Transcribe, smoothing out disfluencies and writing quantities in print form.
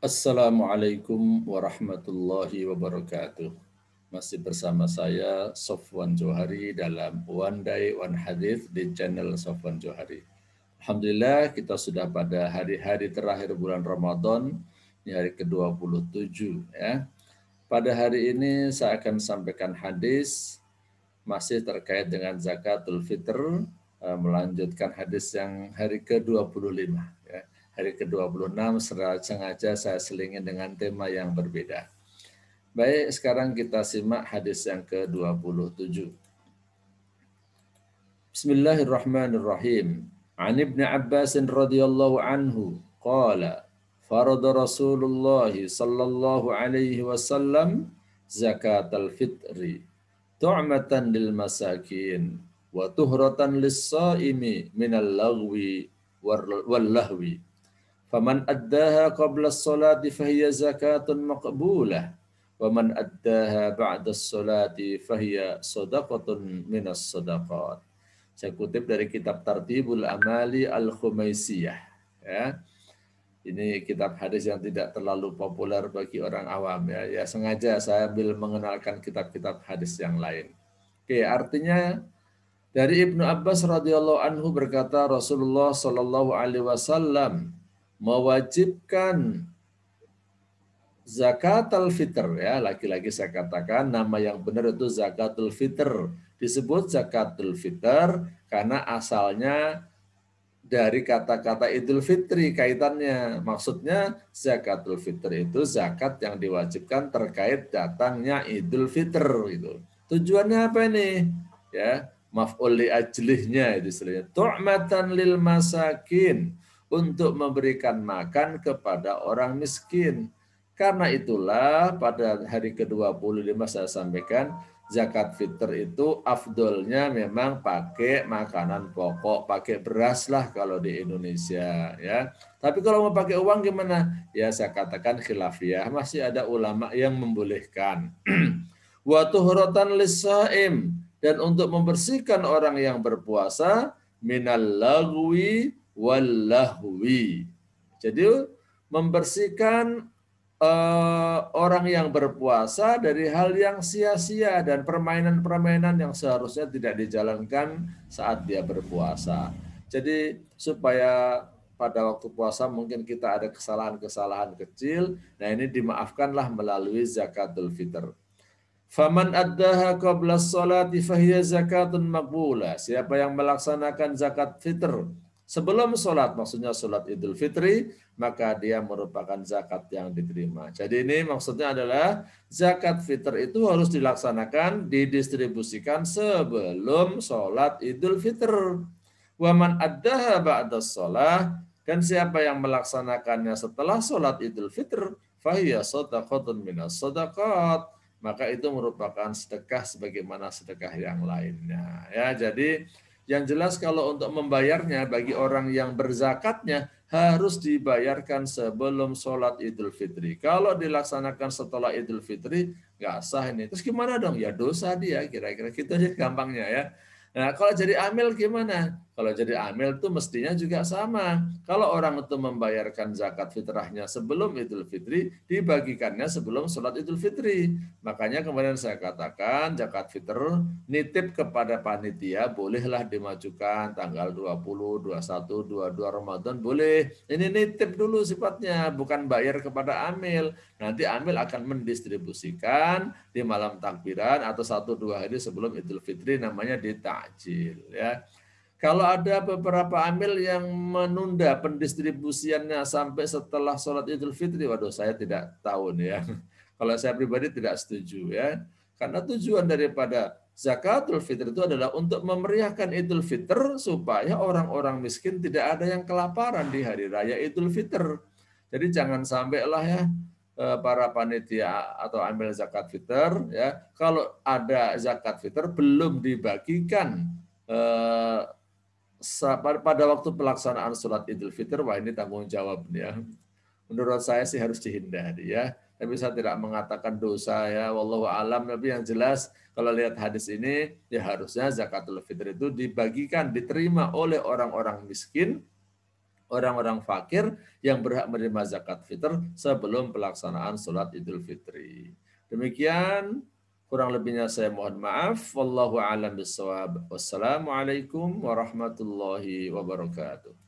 Assalamualaikum warahmatullahi wabarakatuh. Masih bersama saya Sofwan Johari dalam One Day One Hadith di channel Sofwan Johari. Alhamdulillah kita sudah pada hari-hari terakhir bulan Ramadan, ini hari ke-27 ya. Pada hari ini saya akan sampaikan hadis masih terkait dengan zakatul fitr, melanjutkan hadis yang hari ke-25 ya. Hari ke-26 sengaja saya selingin dengan tema yang berbeda. Baik, sekarang kita simak hadis yang ke-27. Bismillahirrahmanirrahim. An Ibnu Abbas radhiyallahu anhu qala farada Rasulullah sallallahu alaihi wasallam zakatal fitri tu'matan lil masakin wa tuhratan lis-shaimi minal lagwi wal lahwi. Faman addaha qabla as-salati fahiya zakatun maqbulah wa man addaha ba'da as-salati fahiya shadaqatun minas shadaqat. Saya kutip dari kitab Tartibul Amali Al-Khumaisiyah ya. Ini kitab hadis yang tidak terlalu populer bagi orang awam ya. Ya sengaja saya ambil mengenalkan kitab-kitab hadis yang lain. Oke, artinya dari Ibnu Abbas radhiyallahu anhu berkata Rasulullah Shallallahu alaihi wasallam mewajibkan zakatul fitr ya, lagi-lagi saya katakan nama yang benar itu zakatul fitr. Disebut zakatul fitr karena asalnya dari kata-kata Idul Fitri kaitannya. Maksudnya zakatul fitr itu zakat yang diwajibkan terkait datangnya Idul Fitr itu. Tujuannya apa ini? Ya, maf'ul li ajlihnya itu istilahnya. Tu'matan lil masakin, untuk memberikan makan kepada orang miskin. Karena itulah pada hari ke-25 saya sampaikan zakat fitr itu afdolnya memang pakai makanan pokok, pakai beras lah kalau di Indonesia ya. Tapi kalau mau pakai uang gimana? Ya saya katakan khilafiyah, masih ada ulama yang membolehkan. Wa tuhratan lis-shaim, dan untuk membersihkan orang yang berpuasa minal lagwi wal lahwi. Jadi membersihkan orang yang berpuasa dari hal yang sia-sia dan permainan-permainan yang seharusnya tidak dijalankan saat dia berpuasa. Jadi supaya pada waktu puasa mungkin kita ada kesalahan-kesalahan kecil, nah ini dimaafkanlah melalui zakatul fitr. Faman addaha qabla sholati fahiya zakatun maqbulah. Siapa yang melaksanakan zakat fitr sebelum sholat, maksudnya sholat Idul Fitri, maka dia merupakan zakat yang diterima. Jadi ini maksudnya adalah zakat fitr itu harus dilaksanakan, didistribusikan sebelum sholat Idul Fitr. Waman addaha ba'da sholat, dan siapa yang melaksanakannya setelah sholat Idul Fitr, fahiya shadaqatun minas shadaqat, maka itu merupakan sedekah sebagaimana sedekah yang lainnya. Ya, jadi yang jelas kalau untuk membayarnya bagi orang yang berzakatnya harus dibayarkan sebelum sholat Idul Fitri. Kalau dilaksanakan setelah Idul Fitri nggak sah ini. Terus gimana dong? Ya dosa dia, kira-kira gitu aja gampangnya ya. Nah, kalau jadi amil gimana? Kalau jadi amil itu mestinya juga sama. Kalau orang itu membayarkan zakat fitrahnya sebelum Idul Fitri, dibagikannya sebelum sholat Idul Fitri. Makanya kemarin saya katakan zakat fitr nitip kepada panitia bolehlah dimajukan tanggal 20, 21, 22 Ramadan boleh. Ini nitip dulu sifatnya, bukan bayar kepada amil. Nanti amil akan mendistribusikan di malam takbiran atau 1-2 hari sebelum Idul Fitri, namanya ditakjil ya. Kalau ada beberapa amil yang menunda pendistribusiannya sampai setelah sholat Idul Fitri, waduh saya tidak tahu nih ya. Kalau saya pribadi tidak setuju ya. Karena tujuan daripada zakatul fitr itu adalah untuk memeriahkan Idul Fitr supaya orang-orang miskin tidak ada yang kelaparan di hari raya Idul Fitr. Jadi jangan sampailah ya para panitia atau ambil zakat fitr ya, kalau ada zakat fitr belum dibagikan pada waktu pelaksanaan sholat Idul Fitr, wah ini tanggung jawab ya. Menurut saya sih harus dihindari ya. Tapi saya tidak mengatakan dosa ya, wallahu alam. Tapi yang jelas kalau lihat hadis ini, ya harusnya zakatul fitr itu dibagikan, diterima oleh orang-orang miskin, orang-orang fakir yang berhak menerima zakat fitr sebelum pelaksanaan sholat Idul Fitri. Demikian, kurang lebihnya saya mohon maaf. Wallahu a'lam bishawab. Wassalamualaikum warahmatullahi wabarakatuh.